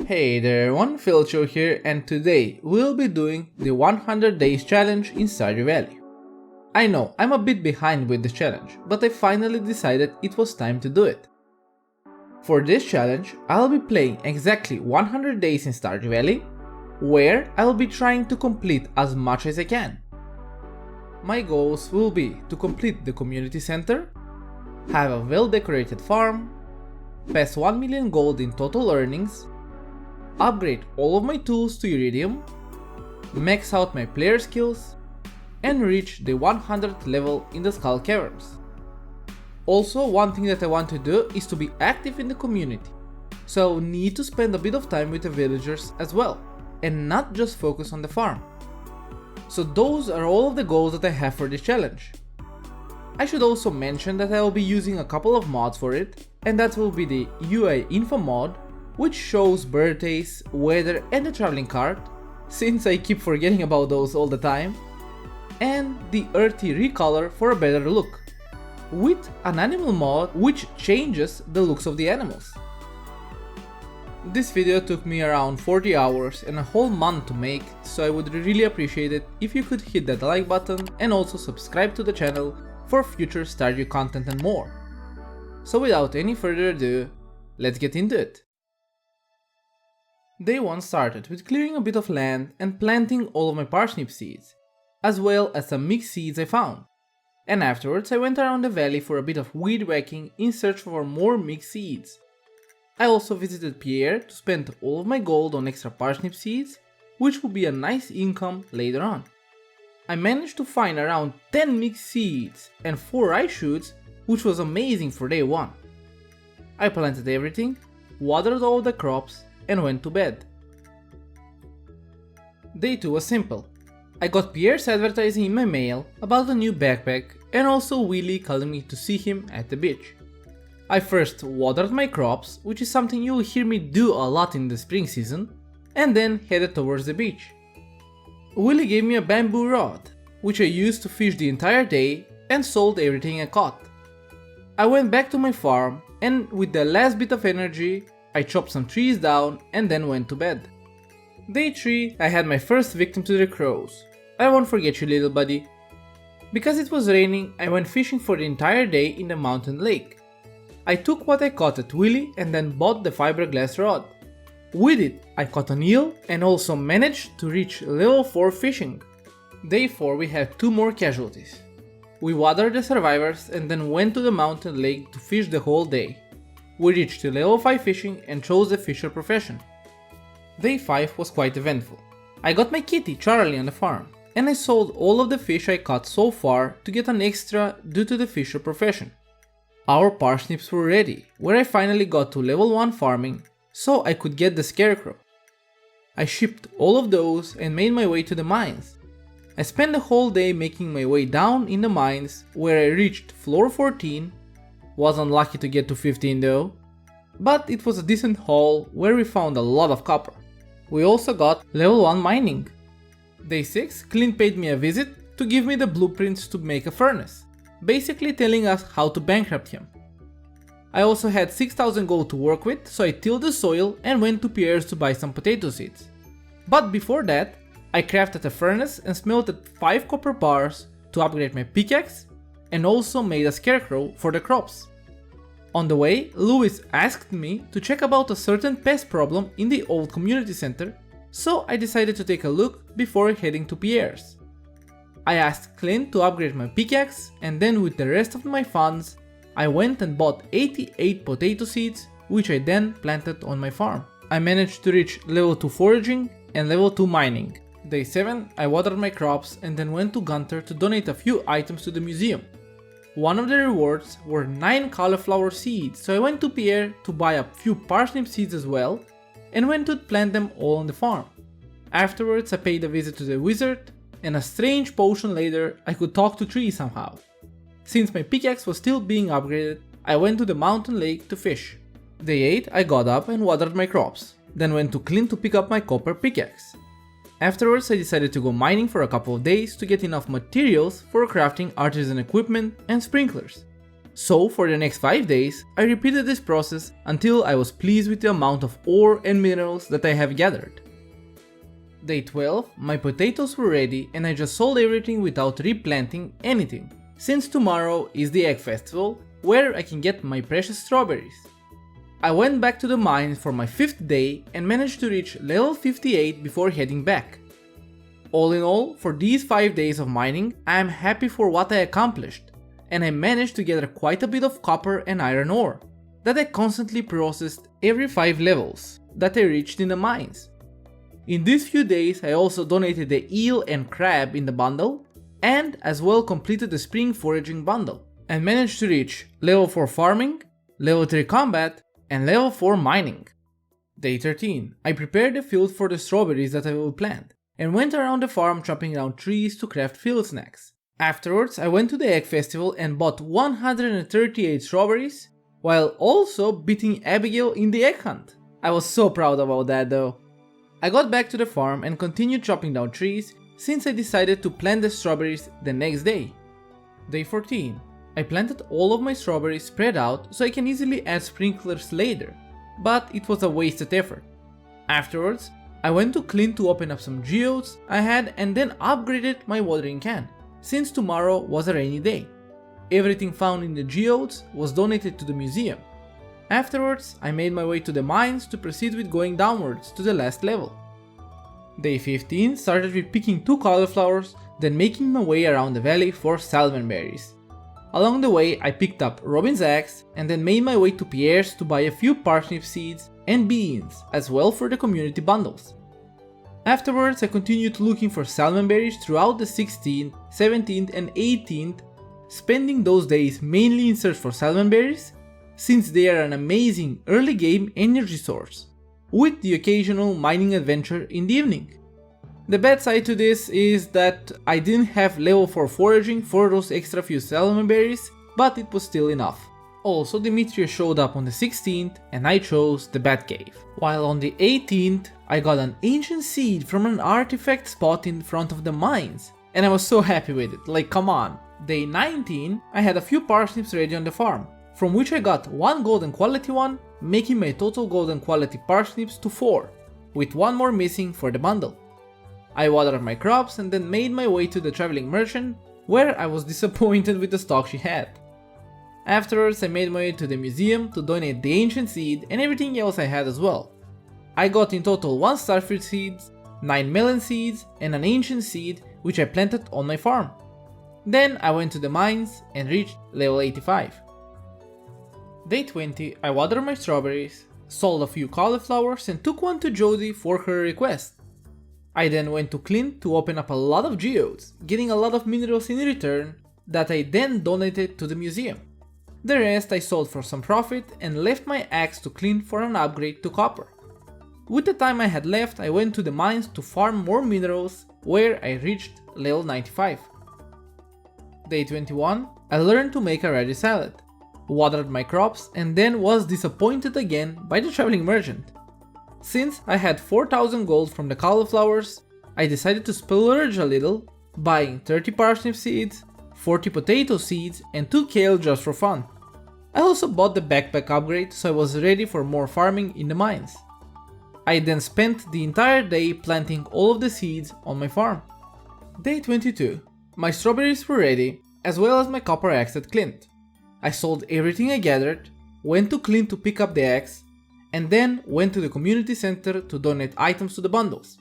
Hey there everyone, PhilChill here, and today we'll be doing the 100 days challenge in Stardew Valley. I know, I'm a bit behind with this challenge, but I finally decided it was time to do it. For this challenge, I'll be playing exactly 100 days in Stardew Valley, where I'll be trying to complete as much as I can. My goals will be to complete the community center, have a well-decorated farm, pass 1 million gold in total earnings, upgrade all of my tools to Iridium, max out my player skills, and reach the 100th level in the Skull Caverns. Also, one thing that I want to do is to be active in the community, so I'll need to spend a bit of time with the villagers as well, and not just focus on the farm. So those are all of the goals that I have for this challenge. I should also mention that I will be using a couple of mods for it, and that will be the UI Info mod, which shows birthdays, weather and the traveling cart, since I keep forgetting about those all the time, and the Earthy Recolour for a better look, with an animal mod which changes the looks of the animals. This video took me around 40 hours and a whole month to make, so I would really appreciate it if you could hit that like button and also subscribe to the channel for future Stardew content and more. So without any further ado, let's get into it. Day 1 started with clearing a bit of land and planting all of my parsnip seeds, as well as some mixed seeds I found, and afterwards I went around the valley for a bit of weed whacking in search for more mixed seeds. I also visited Pierre to spend all of my gold on extra parsnip seeds, which will be a nice income later on. I managed to find around 10 mixed seeds and 4 rice shoots, which was amazing for day 1. I planted everything, watered all the crops, and went to bed. Day 2 was simple. I got Pierre's advertising in my mail about a new backpack and also Willy calling me to see him at the beach. I first watered my crops, which is something you'll hear me do a lot in the spring season, and then headed towards the beach. Willy gave me a bamboo rod, which I used to fish the entire day and sold everything I caught. I went back to my farm and with the last bit of energy, I chopped some trees down and then went to bed. Day 3, I had my first victim to the crows. I won't forget you, little buddy. Because it was raining, I went fishing for the entire day in the mountain lake. I took what I caught at Willy and then bought the fiberglass rod. With it, I caught an eel and also managed to reach level 4 fishing. Day 4, we had 2 more casualties. We watered the survivors and then went to the mountain lake to fish the whole day. We reached the level 5 fishing and chose the fisher profession. Day 5 was quite eventful. I got my kitty Charlie on the farm, and I sold all of the fish I caught so far to get an extra due to the fisher profession. Our parsnips were ready, where I finally got to level 1 farming, so I could get the scarecrow. I shipped all of those and made my way to the mines. I spent the whole day making my way down in the mines, where I reached floor 14, was unlucky to get to 15 though, but it was a decent haul where we found a lot of copper. We also got level 1 mining. Day 6, Clint paid me a visit to give me the blueprints to make a furnace, basically telling us how to bankrupt him. I also had 6,000 gold to work with, so I tilled the soil and went to Pierre's to buy some potato seeds. But before that, I crafted a furnace and smelted 5 copper bars to upgrade my pickaxe, and also made a scarecrow for the crops. On the way, Louis asked me to check about a certain pest problem in the old community center, so I decided to take a look before heading to Pierre's. I asked Clint to upgrade my pickaxe, and then with the rest of my funds, I went and bought 88 potato seeds, which I then planted on my farm. I managed to reach level 2 foraging and level 2 mining. Day 7, I watered my crops and then went to Gunter to donate a few items to the museum. One of the rewards were 9 cauliflower seeds, so I went to Pierre to buy a few parsnip seeds as well, and went to plant them all on the farm. Afterwards I paid a visit to the wizard, and a strange potion later I could talk to trees somehow. Since my pickaxe was still being upgraded, I went to the mountain lake to fish. Day 8, I got up and watered my crops, then went to Clint to pick up my copper pickaxe. Afterwards I decided to go mining for a couple of days to get enough materials for crafting artisan equipment and sprinklers. So for the next 5 days, I repeated this process until I was pleased with the amount of ore and minerals that I have gathered. Day 12, my potatoes were ready and I just sold everything without replanting anything, since tomorrow is the egg festival where I can get my precious strawberries. I went back to the mine for my 5th day and managed to reach level 58 before heading back. All in all, for these 5 days of mining, I am happy for what I accomplished, and I managed to gather quite a bit of copper and iron ore that I constantly processed every 5 levels that I reached in the mines. In these few days I also donated the eel and crab in the bundle, and as well completed the spring foraging bundle, and managed to reach level 4 farming, level 3 combat, and level 4 mining. Day 13, I prepared the field for the strawberries that I will plant, and went around the farm chopping down trees to craft field snacks. Afterwards I went to the egg festival and bought 138 strawberries, while also beating Abigail in the egg hunt. I was so proud about that though. I got back to the farm and continued chopping down trees since I decided to plant the strawberries the next day. Day 14. I planted all of my strawberries spread out so I can easily add sprinklers later, but it was a wasted effort. Afterwards, I went to Clint to open up some geodes I had and then upgraded my watering can, since tomorrow was a rainy day. Everything found in the geodes was donated to the museum. Afterwards, I made my way to the mines to proceed with going downwards to the last level. Day 15 started with picking 2 cauliflowers, then making my way around the valley for salmon berries. Along the way I picked up Robin's axe and then made my way to Pierre's to buy a few parsnip seeds and beans as well for the community bundles. Afterwards I continued looking for salmon berries throughout the 16th, 17th and 18th, spending those days mainly in search for salmon berries, since they are an amazing early game energy source, with the occasional mining adventure in the evening. The bad side to this is that I didn't have level 4 foraging for those extra few salmon berries, but it was still enough. Also, Demetrius showed up on the 16th and I chose the Bat Cave. While on the 18th, I got an ancient seed from an artifact spot in front of the mines, and I was so happy with it, like come on. Day 19, I had a few parsnips ready on the farm, from which I got 1 golden quality one, making my total golden quality parsnips to 4, with 1 more missing for the bundle. I watered my crops and then made my way to the traveling merchant, where I was disappointed with the stock she had. Afterwards I made my way to the museum to donate the ancient seed and everything else I had as well. I got in total 1 starfruit seeds, 9 melon seeds and an ancient seed which I planted on my farm. Then I went to the mines and reached level 85. Day 20, I watered my strawberries, sold a few cauliflowers and took one to Jodie for her request. I then went to Clint to open up a lot of geodes, getting a lot of minerals in return that I then donated to the museum. The rest I sold for some profit and left my axe to Clint for an upgrade to copper. With the time I had left, I went to the mines to farm more minerals, where I reached level 95. Day 21, I learned to make a radish salad, watered my crops and then was disappointed again by the traveling merchant. Since I had 4000 gold from the cauliflowers, I decided to splurge a little, buying 30 parsnip seeds, 40 potato seeds and 2 kale just for fun. I also bought the backpack upgrade so I was ready for more farming in the mines. I then spent the entire day planting all of the seeds on my farm. Day 22. My strawberries were ready, as well as my copper axe at Clint. I sold everything I gathered, went to Clint to pick up the axe, and then went to the community center to donate items to the bundles.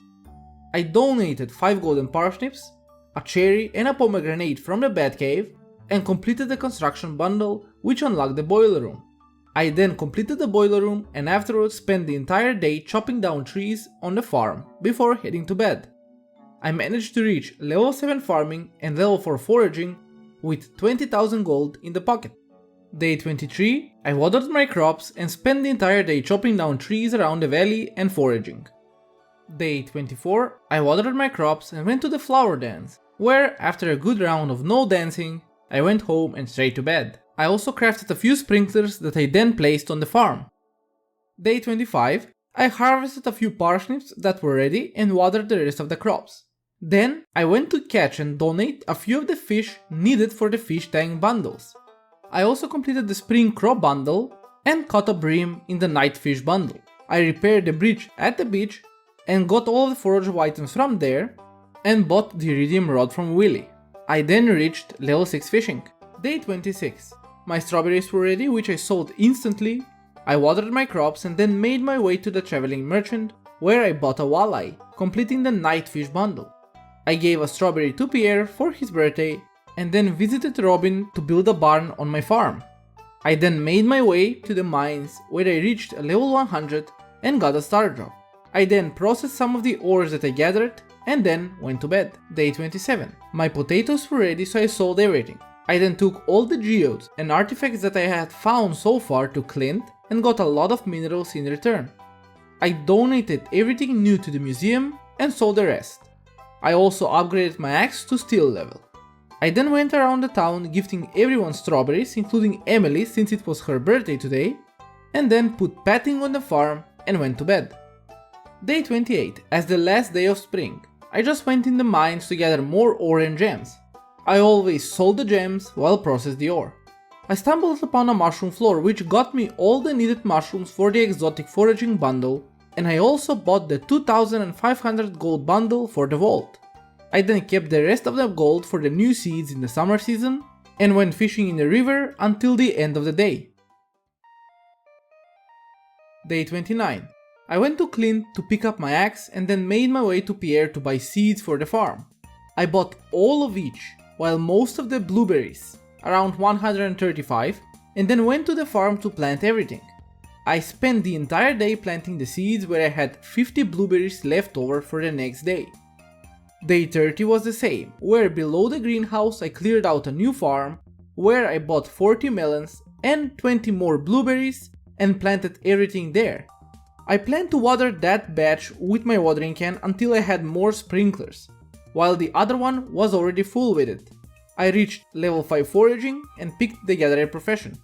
I donated 5 golden parsnips, a cherry and a pomegranate from the Bat Cave, and completed the construction bundle which unlocked the boiler room. I then completed the boiler room and afterwards spent the entire day chopping down trees on the farm before heading to bed. I managed to reach level 7 farming and level 4 foraging with 20,000 gold in the pocket. Day 23, I watered my crops and spent the entire day chopping down trees around the valley and foraging. Day 24, I watered my crops and went to the flower dance, where after a good round of no dancing, I went home and straight to bed. I also crafted a few sprinklers that I then placed on the farm. Day 25, I harvested a few parsnips that were ready and watered the rest of the crops. Then I went to catch and donate a few of the fish needed for the fish tank bundles. I also completed the spring crop bundle and caught a bream in the night fish bundle. I repaired the bridge at the beach and got all of the forageable items from there and bought the iridium rod from Willy. I then reached level 6 fishing. Day 26. My strawberries were ready, which I sold instantly. I watered my crops and then made my way to the traveling merchant where I bought a walleye, completing the night fish bundle. I gave a strawberry to Pierre for his birthday and then visited Robin to build a barn on my farm. I then made my way to the mines where I reached a level 100 and got a star drop. I then processed some of the ores that I gathered and then went to bed. Day 27. My potatoes were ready, so I sold everything. I then took all the geodes and artifacts that I had found so far to Clint and got a lot of minerals in return. I donated everything new to the museum and sold the rest. I also upgraded my axe to steel level. I then went around the town gifting everyone strawberries, including Emily since it was her birthday today, and then put patting on the farm and went to bed. Day 28. As the last day of spring, I just went in the mines to gather more ore and gems. I always sold the gems while processed the ore. I stumbled upon a mushroom floor which got me all the needed mushrooms for the exotic foraging bundle, and I also bought the 2500 gold bundle for the vault. I then kept the rest of the gold for the new seeds in the summer season and went fishing in the river until the end of the day. Day 29. I went to Clint to pick up my axe and then made my way to Pierre to buy seeds for the farm. I bought all of each, while most of the blueberries, around 135, and then went to the farm to plant everything. I spent the entire day planting the seeds where I had 50 blueberries left over for the next day. Day 30 was the same, where below the greenhouse I cleared out a new farm, where I bought 40 melons and 20 more blueberries and planted everything there. I planned to water that batch with my watering can until I had more sprinklers, while the other one was already full with it. I reached level 5 foraging and picked the gatherer profession.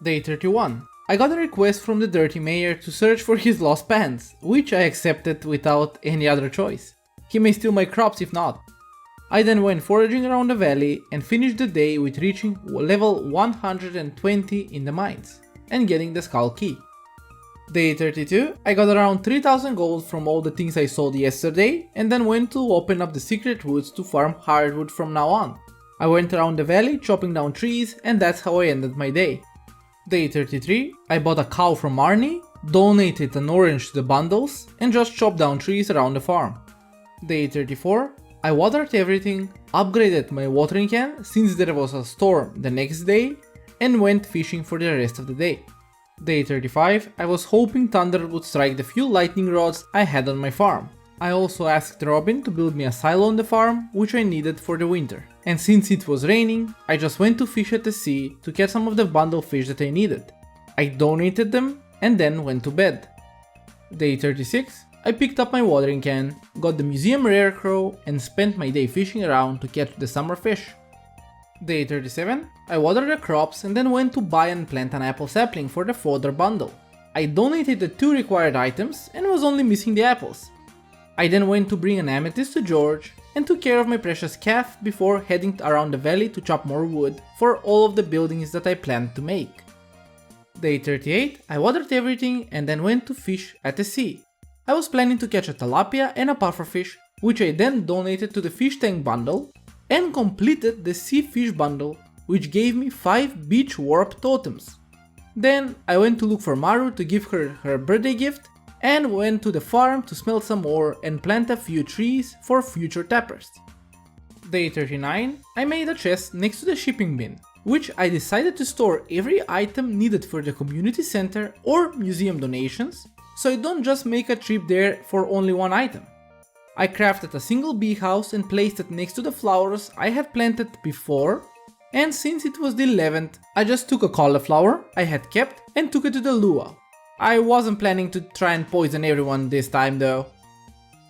Day 31. I got a request from the dirty mayor to search for his lost pants, which I accepted without any other choice. He may steal my crops if not. I then went foraging around the valley and finished the day with reaching level 120 in the mines and getting the skull key. Day 32, I got around 3000 gold from all the things I sold yesterday and then went to open up the secret woods to farm hardwood from now on. I went around the valley chopping down trees and that's how I ended my day. Day 33, I bought a cow from Arnie, donated an orange to the bundles and just chopped down trees around the farm. Day 34, I watered everything, upgraded my watering can since there was a storm the next day and went fishing for the rest of the day. Day 35, I was hoping thunder would strike the few lightning rods I had on my farm. I also asked Robin to build me a silo on the farm, which I needed for the winter. And since it was raining, I just went to fish at the sea to catch some of the bundle fish that I needed. I donated them and then went to bed. Day 36, I picked up my watering can, got the museum rare crow and spent my day fishing around to catch the summer fish. Day 37, I watered the crops and then went to buy and plant an apple sapling for the fodder bundle. I donated the 2 required items and was only missing the apples. I then went to bring an amethyst to George and took care of my precious calf before heading around the valley to chop more wood for all of the buildings that I planned to make. Day 38, I watered everything and then went to fish at the sea. I was planning to catch a tilapia and a pufferfish, which I then donated to the fish tank bundle and completed the sea fish bundle, which gave me 5 beach warp totems. Then I went to look for Maru to give her her birthday gift and went to the farm to smelt some ore and plant a few trees for future tappers. Day 39, I made a chest next to the shipping bin, which I decided to store every item needed for the community center or museum donations, so I don't just make a trip there for only one item. I crafted a single bee house and placed it next to the flowers I had planted before, and since it was the 11th, I just took a cauliflower I had kept and took it to the luau. I wasn't planning to try and poison everyone this time though.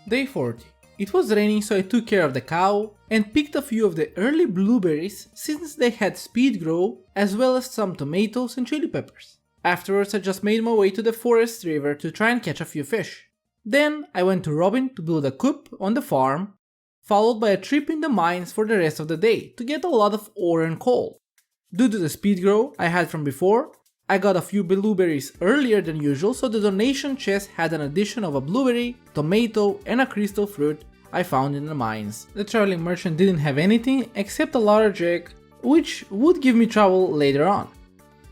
Day 40. It was raining, so I took care of the cow and picked a few of the early blueberries since they had speed grow, as well as some tomatoes and chili peppers. Afterwards I just made my way to the forest river to try and catch a few fish. Then I went to Robin to build a coop on the farm, followed by a trip in the mines for the rest of the day to get a lot of ore and coal. Due to the speed grow I had from before, I got a few blueberries earlier than usual, so the donation chest had an addition of a blueberry, tomato, and a crystal fruit I found in the mines. The traveling merchant didn't have anything except a large egg, which would give me trouble later on.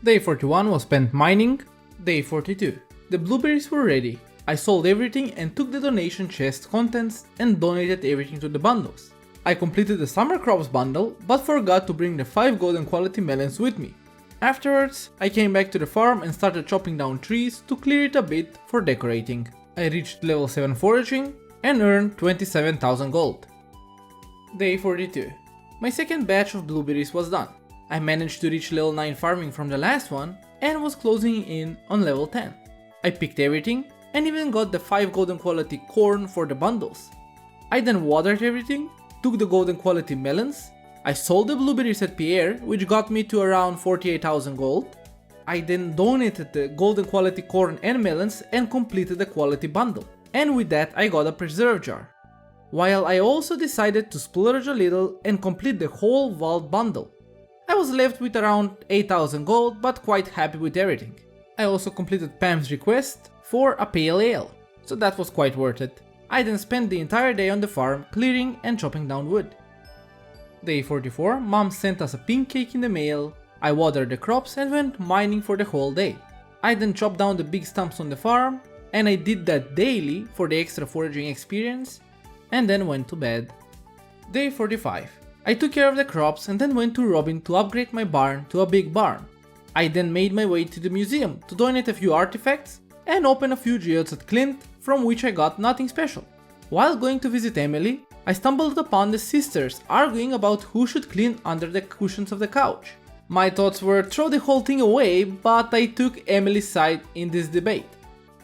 Day 41 was spent mining. Day 42. The blueberries were ready. I sold everything and took the donation chest contents and donated everything to the bundles. I completed the summer crops bundle, but forgot to bring the 5 golden quality melons with me. Afterwards, I came back to the farm and started chopping down trees to clear it a bit for decorating. I reached level 7 foraging and earned 27,000 gold. Day 42. My second batch of blueberries was done. I managed to reach level 9 farming from the last one and was closing in on level 10. I picked everything and even got the 5 golden quality corn for the bundles. I then watered everything, took the golden quality melons, I sold the blueberries at Pierre, which got me to around 48,000 gold. I then donated the golden quality corn and melons and completed the quality bundle. And with that I got a preserve jar. While I also decided to splurge a little and complete the whole vault bundle. I was left with around 8,000 gold, but quite happy with everything. I also completed Pam's request for a pale ale, so that was quite worth it. I then spent the entire day on the farm clearing and chopping down wood. Day 44, Mom sent us a pink cake in the mail. I watered the crops and went mining for the whole day. I then chopped down the big stumps on the farm, and I did that daily for the extra foraging experience, and then went to bed. Day 45. I took care of the crops and then went to Robin to upgrade my barn to a big barn. I then made my way to the museum to donate a few artifacts and open a few geodes at Clint, from which I got nothing special. While going to visit Emily, I stumbled upon the sisters arguing about who should clean under the cushions of the couch. My thoughts were throw the whole thing away, but I took Emily's side in this debate.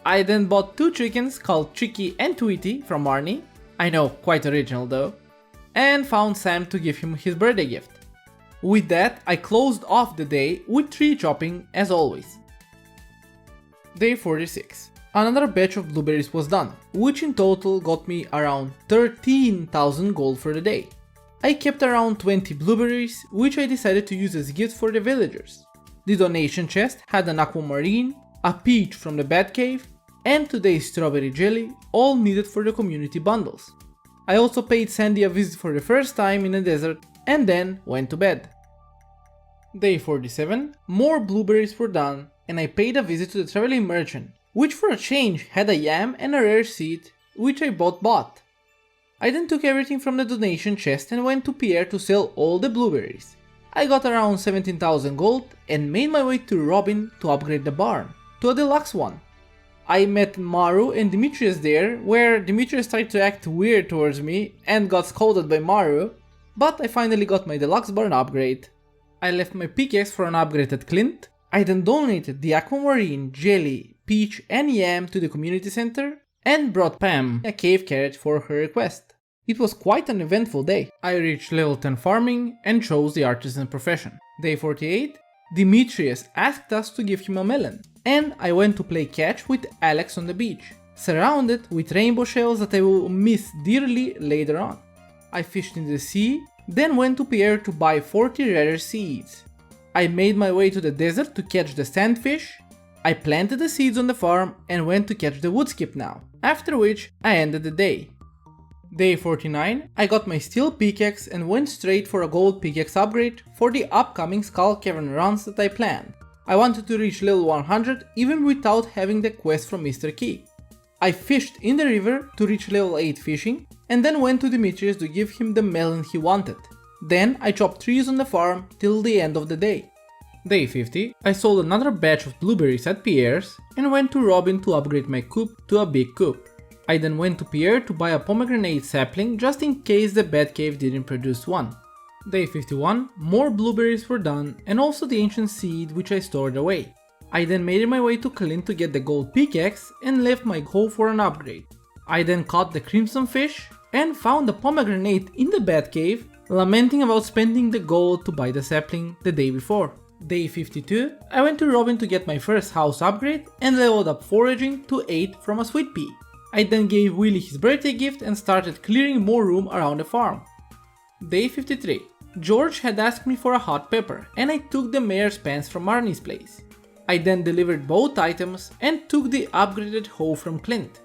I then bought 2 chickens called Chicky and Tweety from Marnie, I know, quite original though, and found Sam to give him his birthday gift. With that, I closed off the day with tree chopping as always. Day 46. Another batch of blueberries was done, which in total got me around 13,000 gold for the day. I kept around 20 blueberries, which I decided to use as gifts for the villagers. The donation chest had an aquamarine, a peach from the Batcave, and today's strawberry jelly, all needed for the community bundles. I also paid Sandy a visit for the first time in the desert and then went to bed. Day 47, more blueberries were done and I paid a visit to the traveling merchant, which for a change had a yam and a rare seed, which I bought. I then took everything from the donation chest and went to Pierre to sell all the blueberries. I got around 17,000 gold and made my way to Robin to upgrade the barn, to a deluxe one. I met Maru and Demetrius there, where Demetrius tried to act weird towards me and got scolded by Maru, but I finally got my deluxe barn upgrade. I left my pickaxe for an upgrade at Clint. I then donated the aquamarine, jelly, peach and yam to the community center and brought Pam a cave carrot for her request. It was quite an eventful day. I reached level 10 farming and chose the artisan profession. Day 48, Demetrius asked us to give him a melon, and I went to play catch with Alex on the beach, surrounded with rainbow shells that I will miss dearly later on. I fished in the sea, then went to Pierre to buy 40 rare seeds. I made my way to the desert to catch the sandfish. I planted the seeds on the farm and went to catch the woodskip now, after which I ended the day. Day 49, I got my steel pickaxe and went straight for a gold pickaxe upgrade for the upcoming Skull Cavern runs that I planned. I wanted to reach level 100 even without having the quest from Mr. Key. I fished in the river to reach level 8 fishing and then went to Demetrius to give him the melon he wanted. Then I chopped trees on the farm till the end of the day. Day 50, I sold another batch of blueberries at Pierre's and went to Robin to upgrade my coop to a big coop. I then went to Pierre to buy a pomegranate sapling just in case the Batcave didn't produce one. Day 51, more blueberries were done and also the ancient seed which I stored away. I then made my way to Clint to get the gold pickaxe and left my goal for an upgrade. I then caught the crimson fish and found a pomegranate in the Batcave, lamenting about spending the gold to buy the sapling the day before. Day 52, I went to Robin to get my first house upgrade and leveled up foraging to 8 from a sweet pea. I then gave Willy his birthday gift and started clearing more room around the farm. Day 53, George had asked me for a hot pepper and I took the mayor's pants from Marnie's place. I then delivered both items and took the upgraded hoe from Clint.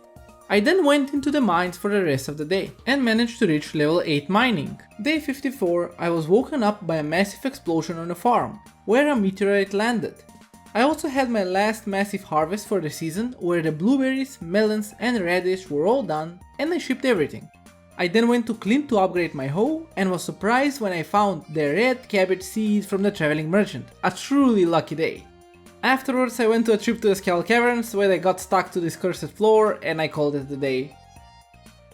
I then went into the mines for the rest of the day and managed to reach level 8 mining. Day 54, I was woken up by a massive explosion on a farm, where a meteorite landed. I also had my last massive harvest for the season, where the blueberries, melons and radish were all done and I shipped everything. I then went to Clint to upgrade my hoe and was surprised when I found the red cabbage seeds from the traveling merchant, a truly lucky day. Afterwards I went to a trip to the Skull Caverns where I got stuck to this cursed floor and I called it a day.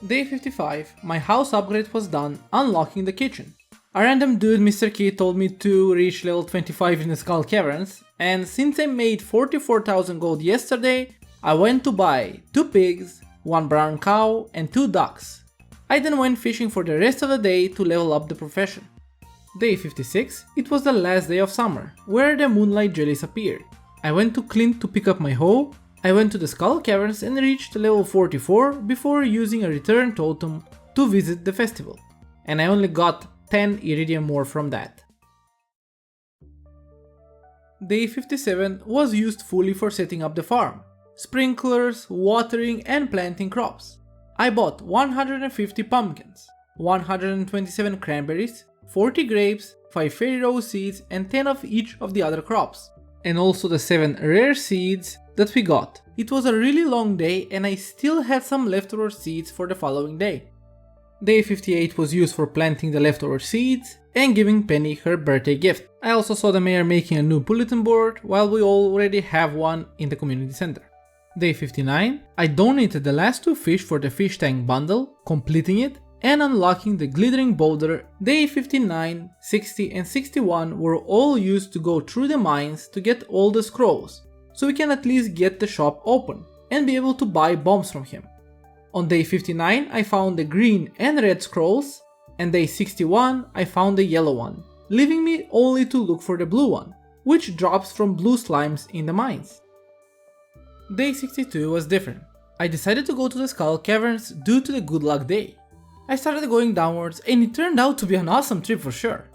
Day 55, my house upgrade was done, unlocking the kitchen. A random dude Mr. Key told me to reach level 25 in the Skull Caverns, and since I made 44,000 gold yesterday, I went to buy 2 pigs, 1 brown cow and 2 ducks. I then went fishing for the rest of the day to level up the profession. Day 56, it was the last day of summer, where the moonlight jellies appeared. I went to Clint to pick up my hoe, I went to the Skull Caverns and reached level 44 before using a return totem to visit the festival, and I only got 10 iridium ore from that. Day 57 was used fully for setting up the farm, sprinklers, watering and planting crops. I bought 150 pumpkins, 127 cranberries, 40 grapes, 5 fairy rose seeds and 10 of each of the other crops. And also the 7 rare seeds that we got. It was a really long day and I still had some leftover seeds for the following day. Day 58 was used for planting the leftover seeds and giving Penny her birthday gift. I also saw the mayor making a new bulletin board while we already have one in the community center. Day 59, I donated the last 2 fish for the fish tank bundle, completing it and unlocking the glittering boulder. Day 59, 60 and 61 were all used to go through the mines to get all the scrolls, so we can at least get the shop open and be able to buy bombs from him. On day 59 I found the green and red scrolls, and day 61 I found the yellow one, leaving me only to look for the blue one, which drops from blue slimes in the mines. Day 62 was different. I decided to go to the Skull Caverns due to the good luck day. I started going downwards and it turned out to be an awesome trip for sure.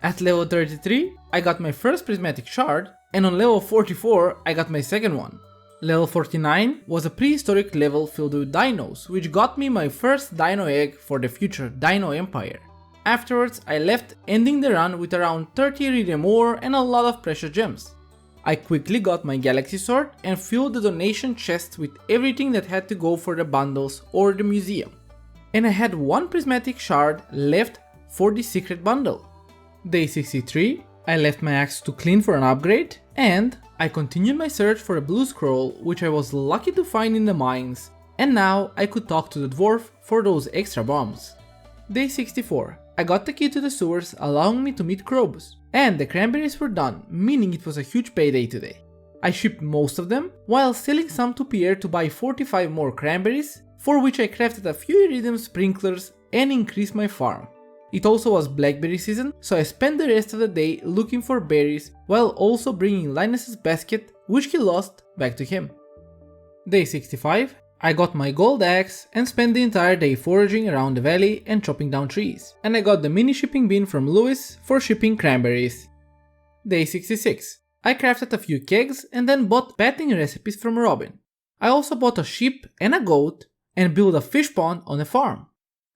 At level 33, I got my first prismatic shard, and on level 44, I got my second one. Level 49 was a prehistoric level filled with dinos, which got me my first dino egg for the future Dino Empire. Afterwards, I left, ending the run with around 30 iridium ore and a lot of precious gems. I quickly got my galaxy sword and filled the donation chest with everything that had to go for the bundles or the museum. And I had 1 prismatic shard left for the secret bundle. Day 63, I left my axe to Clint for an upgrade, and I continued my search for a blue scroll, which I was lucky to find in the mines, and now I could talk to the dwarf for those extra bombs. Day 64, I got the key to the sewers, allowing me to meet Krobus, and the cranberries were done, meaning it was a huge payday today. I shipped most of them, while selling some to Pierre to buy 45 more cranberries, for which I crafted a few iridium sprinklers and increased my farm. It also was blackberry season, so I spent the rest of the day looking for berries while also bringing Linus's basket, which he lost, back to him. Day 65, I got my gold axe and spent the entire day foraging around the valley and chopping down trees, and I got the mini shipping bin from Lewis for shipping cranberries. Day 66, I crafted a few kegs and then bought batting recipes from Robin. I also bought a sheep and a goat and built a fish pond on a farm.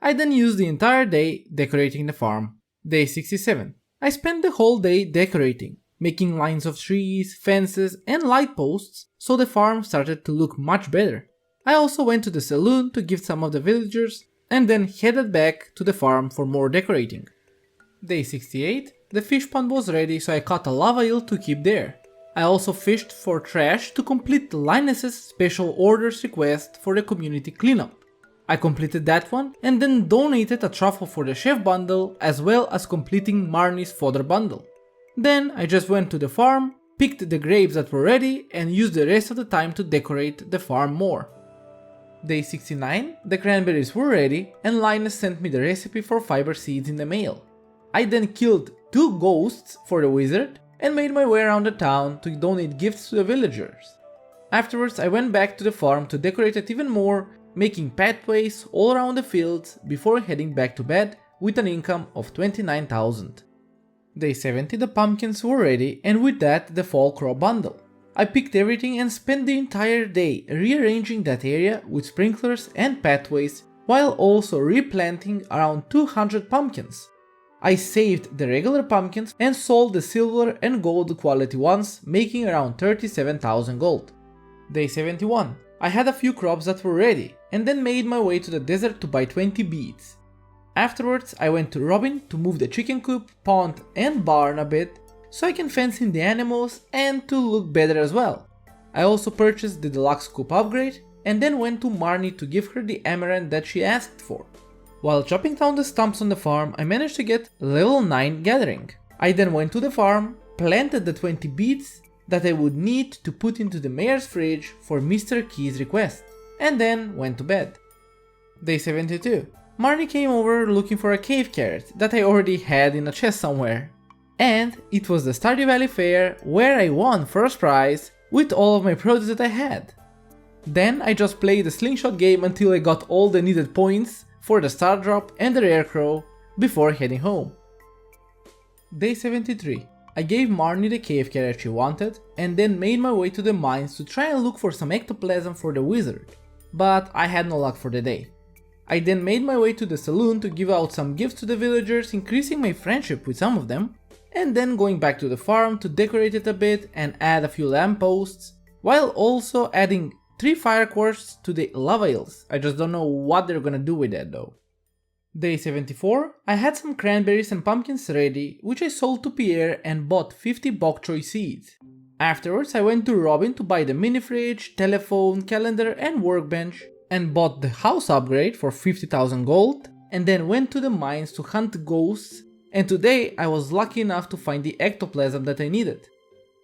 I then used the entire day decorating the farm. Day 67. I spent the whole day decorating, making lines of trees, fences and light posts, so the farm started to look much better. I also went to the saloon to gift some of the villagers and then headed back to the farm for more decorating. Day 68. The fish pond was ready, so I caught a lava eel to keep there. I also fished for trash to complete Linus's special orders request for the community cleanup. I completed that one and then donated a truffle for the chef bundle, as well as completing Marnie's fodder bundle. Then I just went to the farm, picked the grapes that were ready and used the rest of the time to decorate the farm more. Day 69, the cranberries were ready and Linus sent me the recipe for fiber seeds in the mail. I then killed 2 ghosts for the wizard and made my way around the town to donate gifts to the villagers. Afterwards I went back to the farm to decorate it even more, making pathways all around the fields before heading back to bed with an income of 29,000. Day 70 the pumpkins were ready, and with that the fall crop bundle. I picked everything and spent the entire day rearranging that area with sprinklers and pathways while also replanting around 200 pumpkins. I saved the regular pumpkins and sold the silver and gold quality ones, making around 37,000 gold. Day 71. I had a few crops that were ready and then made my way to the desert to buy 20 beads. Afterwards I went to Robin to move the chicken coop, pond and barn a bit so I can fence in the animals and to look better as well. I also purchased the deluxe coop upgrade and then went to Marnie to give her the amaranth that she asked for. While chopping down the stumps on the farm, I managed to get level 9 gathering. I then went to the farm, planted the 20 beads that I would need to put into the mayor's fridge for Mr. Key's request, and then went to bed. Day 72. Marnie came over looking for a cave carrot that I already had in a chest somewhere. And it was the Stardew Valley fair where I won first prize with all of my produce that I had. Then I just played the slingshot game until I got all the needed points for the star drop and the rare crow before heading home. Day 73. I gave Marnie the cave carrot she wanted and then made my way to the mines to try and look for some ectoplasm for the wizard, but I had no luck for the day. I then made my way to the saloon to give out some gifts to the villagers, increasing my friendship with some of them, and then going back to the farm to decorate it a bit and add a few lampposts, while also adding 3 fire quartz to the lava hills. I just don't know what they're gonna do with that though. Day 74, I had some cranberries and pumpkins ready, which I sold to Pierre and bought 50 bok choy seeds. Afterwards I went to Robin to buy the mini fridge, telephone, calendar and workbench, and bought the house upgrade for 50,000 gold, and then went to the mines to hunt ghosts, and today I was lucky enough to find the ectoplasm that I needed.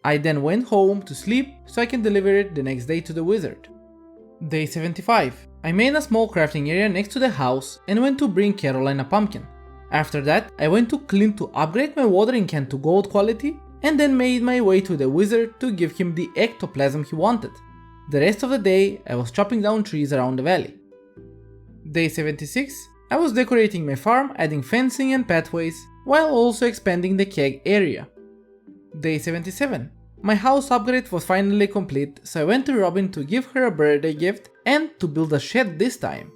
I then went home to sleep so I can deliver it the next day to the wizard. Day 75. I made a small crafting area next to the house and went to bring Caroline a pumpkin. After that I went to Clint to upgrade my watering can to gold quality and then made my way to the wizard to give him the ectoplasm he wanted. The rest of the day I was chopping down trees around the valley. Day 76. I was decorating my farm, adding fencing and pathways, while also expanding the keg area. Day 77. My house upgrade was finally complete, so I went to Robin to give her a birthday gift and to build a shed this time.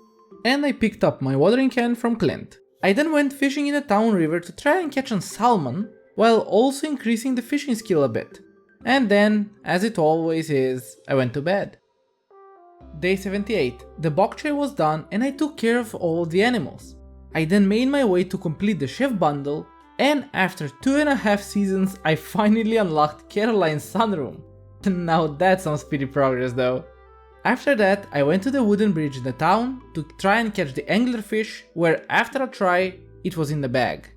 And I picked up my watering can from Clint. I then went fishing in the town river to try and catch a salmon, while also increasing the fishing skill a bit. And then, as it always is, I went to bed. Day 78. The bok choy was done and I took care of all the animals. I then made my way to complete the chef bundle, and after 2.5 seasons I finally unlocked Caroline's sunroom. Now that's some speedy progress though. After that I went to the wooden bridge in the town to try and catch the anglerfish, where after a try it was in the bag.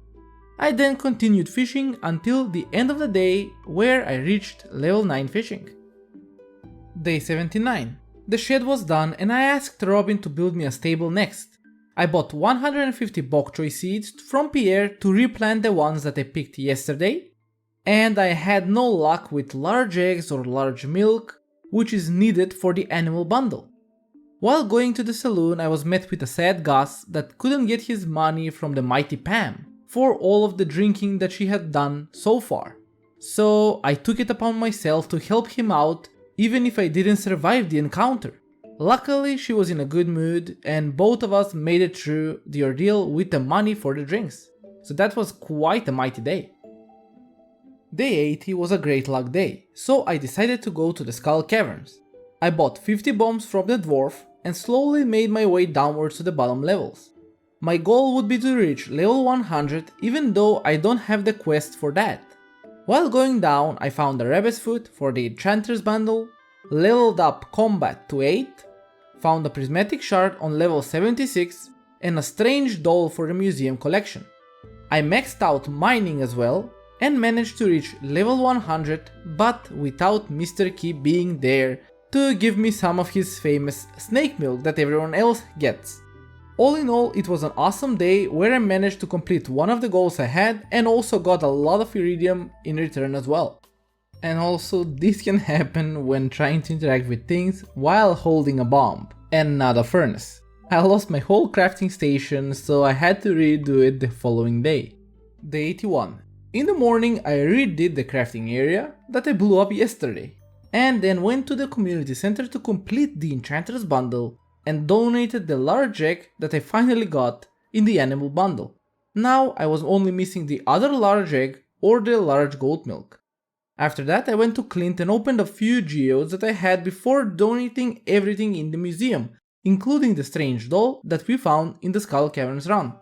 I then continued fishing until the end of the day, where I reached level 9 fishing. Day 79. The shed was done and I asked Robin to build me a stable next. I bought 150 bok choy seeds from Pierre to replant the ones that I picked yesterday, and I had no luck with large eggs or large milk, which is needed for the animal bundle. While going to the saloon I was met with a sad Gus that couldn't get his money from the mighty Pam for all of the drinking that she had done so far. So I took it upon myself to help him out even if I didn't survive the encounter. Luckily she was in a good mood and both of us made it through the ordeal with the money for the drinks. So that was quite a mighty day. Day 80 was a great luck day, so I decided to go to the Skull Caverns. I bought 50 bombs from the dwarf and slowly made my way downwards to the bottom levels. My goal would be to reach level 100 even though I don't have the quest for that. While going down I found a rabbit's foot for the Enchanter's bundle, leveled up combat to 8, found a prismatic shard on level 76 and a strange doll for the museum collection. I maxed out mining as well and managed to reach level 100, but without Mr. Key being there to give me some of his famous snake milk that everyone else gets. All in all, it was an awesome day where I managed to complete one of the goals I had and also got a lot of iridium in return as well. And also this can happen when trying to interact with things while holding a bomb and not a furnace. I lost my whole crafting station, so I had to redo it the following day. Day 81. In the morning I redid the crafting area that I blew up yesterday, and then went to the community center to complete the Enchanter's bundle and donated the large egg that I finally got in the animal bundle. Now I was only missing the other large egg or the large goat milk. After that I went to Clint and opened a few geodes that I had before donating everything in the museum, including the strange doll that we found in the Skull Caverns run.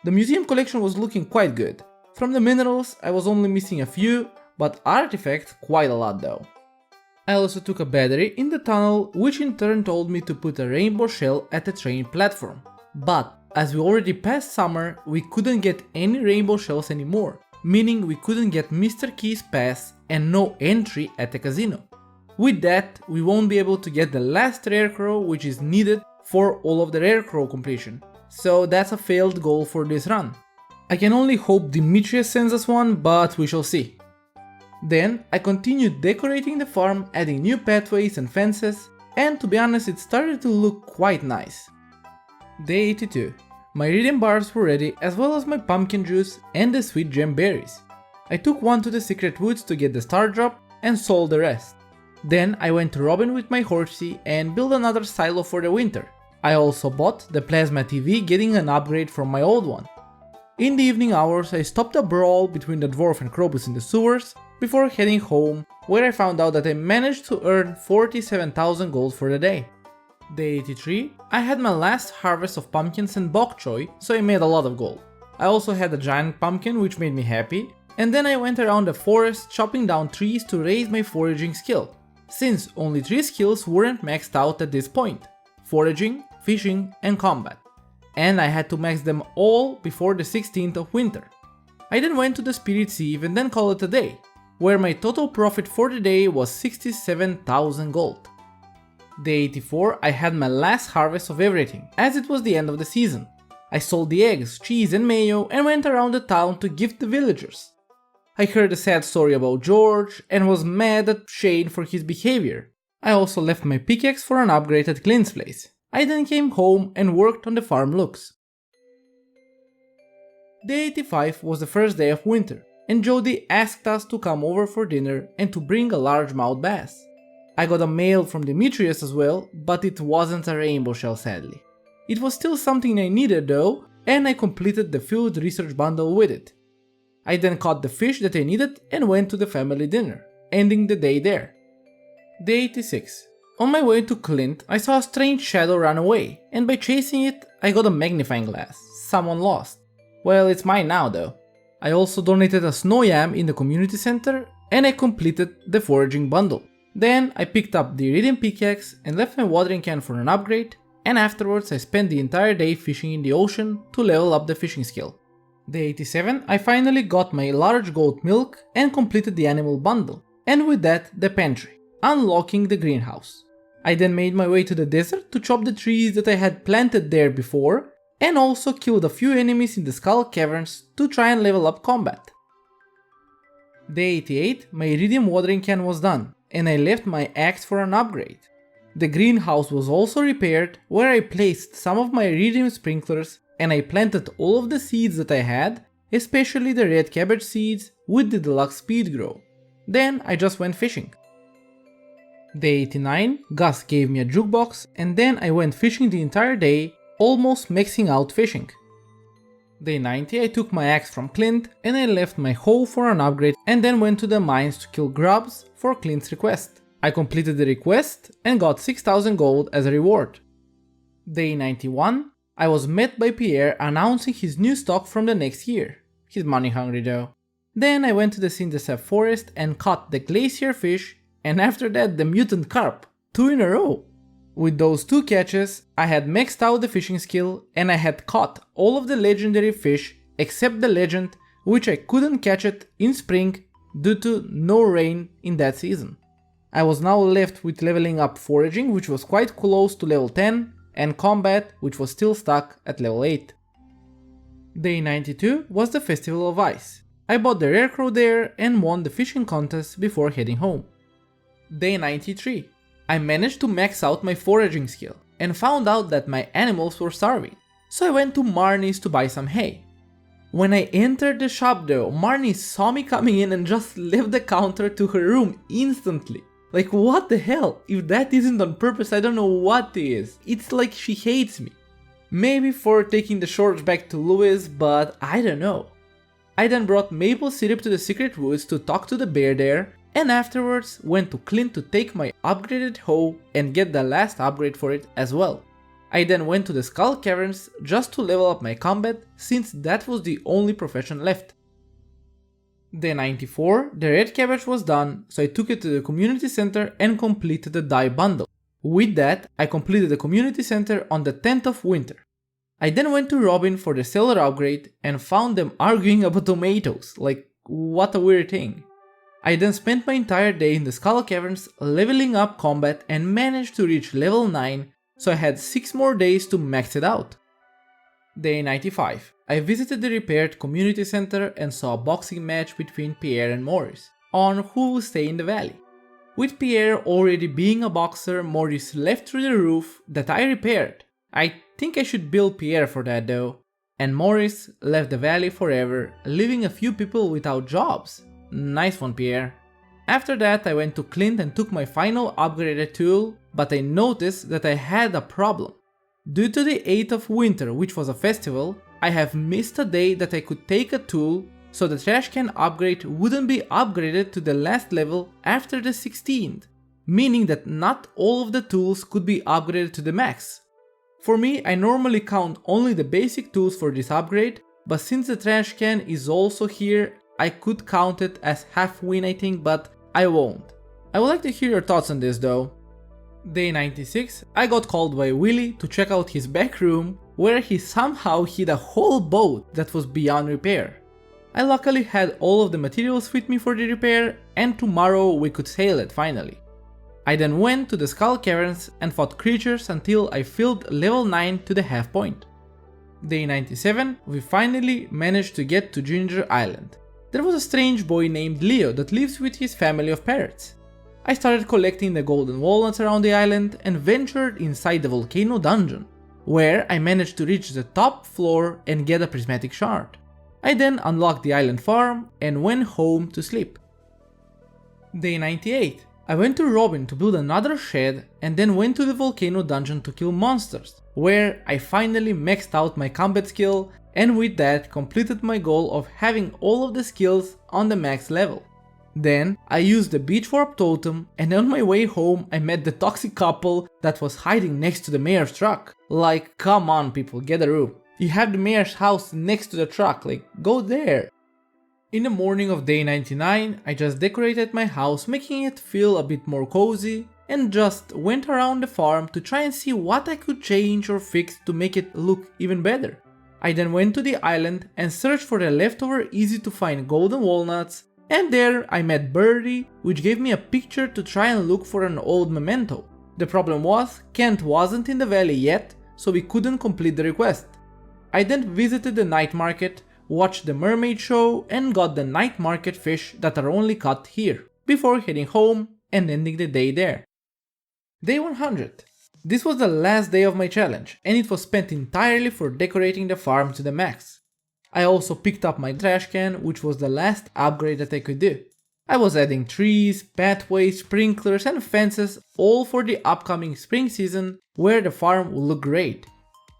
The museum collection was looking quite good. From the minerals I was only missing a few, but artifacts quite a lot though. I also took a battery in the tunnel, which in turn told me to put a rainbow shell at the train platform. But as we already passed summer, we couldn't get any rainbow shells anymore, meaning we couldn't get Mr. Key's pass and no entry at the casino. With that, we won't be able to get the last rare crow which is needed for all of the rare crow completion. So that's a failed goal for this run. I can only hope Demetrius sends us one, but we shall see. Then I continued decorating the farm, adding new pathways and fences, and to be honest it started to look quite nice. Day 82. My iridium bars were ready, as well as my pumpkin juice and the sweet gem berries. I took one to the secret woods to get the star drop and sold the rest. Then I went to Robin with my horsey and built another silo for the winter. I also bought the plasma TV, getting an upgrade from my old one. In the evening hours I stopped a brawl between the dwarf and Krobus in the sewers before heading home, where I found out that I managed to earn 47,000 gold for the day. Day 83, I had my last harvest of pumpkins and bok choy, so I made a lot of gold. I also had a giant pumpkin which made me happy, and then I went around the forest chopping down trees to raise my foraging skill, since only 3 skills weren't maxed out at this point: foraging, fishing and combat. And I had to max them all before the 16th of winter. I then went to the Spirit's Eve and then called it a day, where my total profit for the day was 67,000 gold. Day 84, I had my last harvest of everything, as it was the end of the season. I sold the eggs, cheese and mayo and went around the town to gift the villagers. I heard a sad story about George and was mad at Shane for his behavior. I also left my pickaxe for an upgrade at Clint's place. I then came home and worked on the farm looks. Day 85 was the first day of winter, and Jody asked us to come over for dinner and to bring a largemouth bass. I got a mail from Demetrius as well, but it wasn't a rainbow shell sadly. It was still something I needed though, and I completed the field research bundle with it. I then caught the fish that I needed and went to the family dinner, ending the day there. Day 86. On my way to Clint, I saw a strange shadow run away, and by chasing it, I got a magnifying glass. Someone lost. Well, it's mine now though. I also donated a snow yam in the community center, and I completed the foraging bundle. Then I picked up the iridium pickaxe and left my watering can for an upgrade, and afterwards I spent the entire day fishing in the ocean to level up the fishing skill. Day 87, I finally got my large goat milk and completed the animal bundle, and with that the pantry, unlocking the greenhouse. I then made my way to the desert to chop the trees that I had planted there before, and also killed a few enemies in the Skull Caverns to try and level up combat. Day 88, my iridium watering can was done, and I left my axe for an upgrade. The greenhouse was also repaired, where I placed some of my iridium sprinklers and I planted all of the seeds that I had, especially the red cabbage seeds with the deluxe speed grow. Then I just went fishing. Day 89, Gus gave me a jukebox and then I went fishing the entire day, almost maxing out fishing. Day 90, I took my axe from Clint and I left my hoe for an upgrade and then went to the mines to kill grubs for Clint's request. I completed the request and got 6,000 gold as a reward. Day 91, I was met by Pierre announcing his new stock from the next year. He's money hungry though. Then I went to the Cindersap forest and caught the glacier fish, and after that the mutant carp, 2 in a row. With those 2 catches, I had maxed out the fishing skill and I had caught all of the legendary fish except the legend, which I couldn't catch it in spring due to no rain in that season. I was now left with leveling up foraging, which was quite close to level 10, and combat, which was still stuck at level 8. Day 92 was the Festival of Ice. I bought the rare crow there and won the fishing contest before heading home. Day 93. I managed to max out my foraging skill and found out that my animals were starving, so I went to Marnie's to buy some hay. When I entered the shop though, Marnie saw me coming in and just left the counter to her room instantly. Like what the hell? If that isn't on purpose, I don't know what is. It's like she hates me. Maybe for taking the shorts back to Louis, but I don't know. I then brought maple syrup to the secret woods to talk to the bear there, and afterwards went to Clint to take my upgraded hoe and get the last upgrade for it as well. I then went to the Skull Caverns just to level up my combat, since that was the only profession left. Day 94, the red cabbage was done, so I took it to the community center and completed the dye bundle. With that, I completed the community center on the 10th of winter. I then went to Robin for the cellar upgrade and found them arguing about tomatoes, like what a weird thing. I then spent my entire day in the Skull Caverns leveling up combat and managed to reach level 9, so I had 6 more days to max it out. Day 95. I visited the repaired community center and saw a boxing match between Pierre and Maurice, on who will stay in the valley. With Pierre already being a boxer, Maurice left through the roof that I repaired. I think I should bill Pierre for that though. And Maurice left the valley forever, leaving a few people without jobs. Nice one, Pierre. After that I went to Clint and took my final upgraded tool, but I noticed that I had a problem. Due to the 8th of winter, which was a festival, I have missed a day that I could take a tool, so the trash can upgrade wouldn't be upgraded to the last level after the 16th, meaning that not all of the tools could be upgraded to the max. For me, I normally count only the basic tools for this upgrade, but since the trash can is also here, I could count it as half win I think, but I won't. I would like to hear your thoughts on this though. Day 96, I got called by Willy to check out his back room, where he somehow hid a whole boat that was beyond repair. I luckily had all of the materials with me for the repair, and tomorrow we could sail it finally. I then went to the Skull Caverns and fought creatures until I filled level 9 to the half point. Day 97, we finally managed to get to Ginger Island. There was a strange boy named Leo that lives with his family of parrots. I started collecting the golden walnuts around the island and ventured inside the volcano dungeon, where I managed to reach the top floor and get a prismatic shard. I then unlocked the island farm and went home to sleep. Day 98. I went to Robin to build another shed and then went to the volcano dungeon to kill monsters, where I finally maxed out my combat skill and with that completed my goal of having all of the skills on the max level. Then I used the beach warp totem and on my way home I met the toxic couple that was hiding next to the mayor's truck. Like, come on people, get a room. You have the mayor's house next to the truck, like go there. In the morning of day 99, I just decorated my house, making it feel a bit more cozy, and just went around the farm to try and see what I could change or fix to make it look even better. I then went to the island and searched for the leftover easy to find golden walnuts, and there I met Birdie, which gave me a picture to try and look for an old memento. The problem was, Kent wasn't in the valley yet, so we couldn't complete the request. I then visited the night market, watched the mermaid show and got the night market fish that are only caught here, before heading home and ending the day there. Day 100. This was the last day of my challenge and it was spent entirely for decorating the farm to the max. I also picked up my trash can, which was the last upgrade that I could do. I was adding trees, pathways, sprinklers and fences, all for the upcoming spring season where the farm will look great.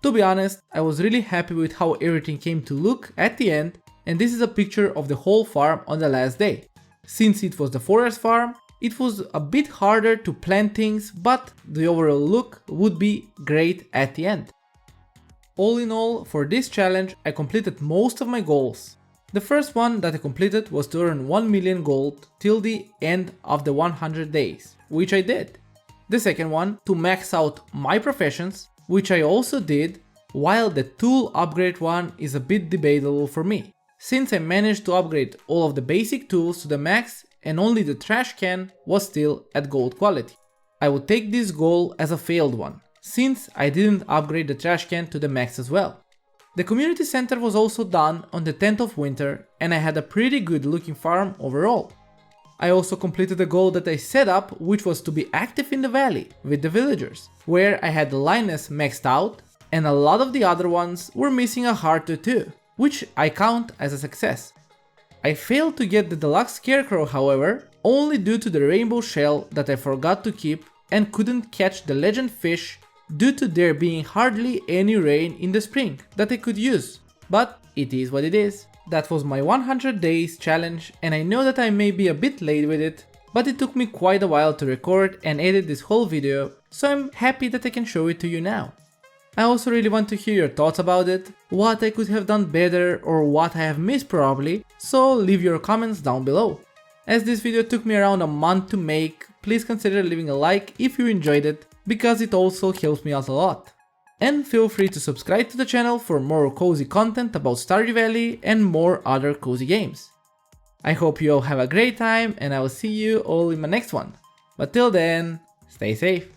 To be honest, I was really happy with how everything came to look at the end, and this is a picture of the whole farm on the last day. Since it was the forest farm, it was a bit harder to plant things, but the overall look would be great at the end. All in all, for this challenge I completed most of my goals. The first one that I completed was to earn 1 million gold till the end of the 100 days, which I did. The second one, to max out my professions, which I also did, while the tool upgrade one is a bit debatable for me, since I managed to upgrade all of the basic tools to the max and only the trash can was still at gold quality. I would take this goal as a failed one, since I didn't upgrade the trash can to the max as well. The community center was also done on the 10th of winter and I had a pretty good looking farm overall. I also completed the goal that I set up, which was to be active in the valley with the villagers, where I had Linus maxed out and a lot of the other ones were missing a heart or two, which I count as a success. I failed to get the deluxe scarecrow however, only due to the rainbow shell that I forgot to keep and couldn't catch the legend fish due to there being hardly any rain in the spring that I could use. But it is what it is. That was my 100 days challenge and I know that I may be a bit late with it, but it took me quite a while to record and edit this whole video, so I'm happy that I can show it to you now. I also really want to hear your thoughts about it, what I could have done better or what I have missed probably, so leave your comments down below. As this video took me around a month to make, please consider leaving a like if you enjoyed it, because it also helps me out a lot. And feel free to subscribe to the channel for more cozy content about Stardew Valley and more other cozy games. I hope you all have a great time and I will see you all in my next one. But till then, stay safe.